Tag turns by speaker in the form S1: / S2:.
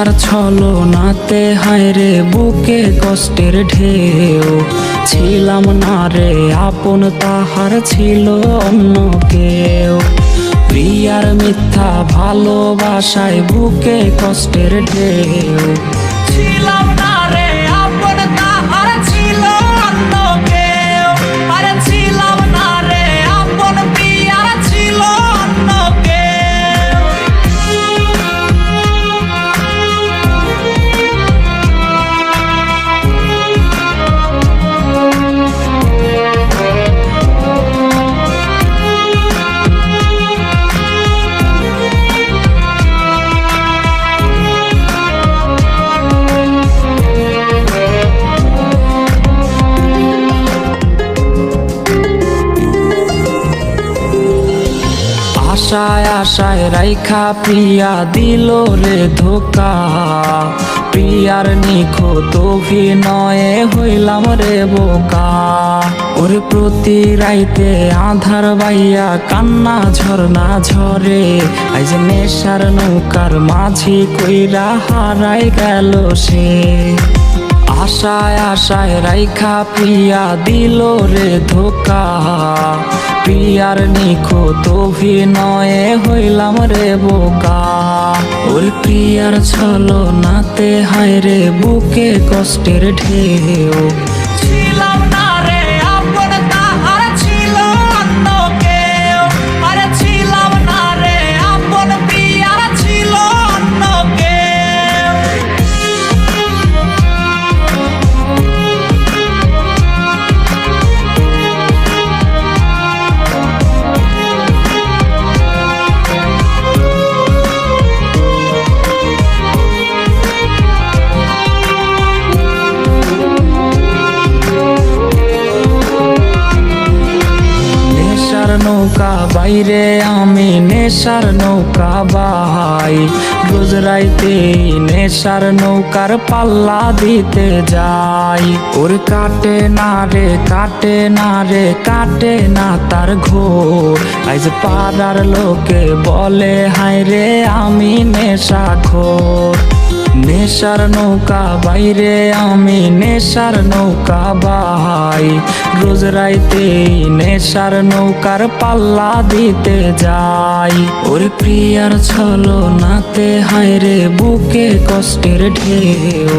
S1: প্রিয়ার ছলনাতে হায়রে বুকে কষ্টের ঢেউ, ছিলাম না রে আপন তাহার ছিল অন্য কেউ। প্রিয়ার মিথ্যা ভালোবাসায় বুকে কষ্টের ঢেউ, ছিলাম না রে আপন তাহার ছিল অন্য কেউ। আরে ছিলাম না রে আপন প্রিয়ার ছিল অন্য কেউ। আশায় আশায় রাইখা প্রিয়া দিল রে ধোকা, প্রিয়ার নিখুঁত অভিনয়ে হইলাম রে বোকা। ওরে প্রতি রাইতে আধার বাইয়া কান্না ঝরনা ঝরে, আজ নেশার নৌকার মাঝি কইরা হারাই গেল সে। আশায় আশায় রাইখা প্রিয়া দিল রে ধোকা, প্রিয়ার নিখুঁত অভিনয়ে হইলাম রে বোকা। ওর প্রিয়ার ছলনাতে হায়রে বুকে কষ্টের ঢেউ, ছিলাম না রে আপন তাহার ছিল অন্য কেউ। আরে ছিলাম না রে আপন প্রিয়ার ছিল অন্য কেউ। নৌকা বাইরে আমি নেশার নৌকা বাই, রোজ রাইতে নেশার নৌকার পাল্লা দিতে যাই। ওর কাটে না রে কাটে না রে কাটে না তার ঘোর, আজ পাড়ার লোকে বলে হায় রে আমি নেশাখোর। নেশার নৌকা বাইরে আমি নেশার নৌকা বাই, রোজ রাইতে নেশার নৌকার পাল্লা দিতে যাই। ওর প্রিয়ার ছলনাতে হায়রে বুকে কষ্টের ঢেউ,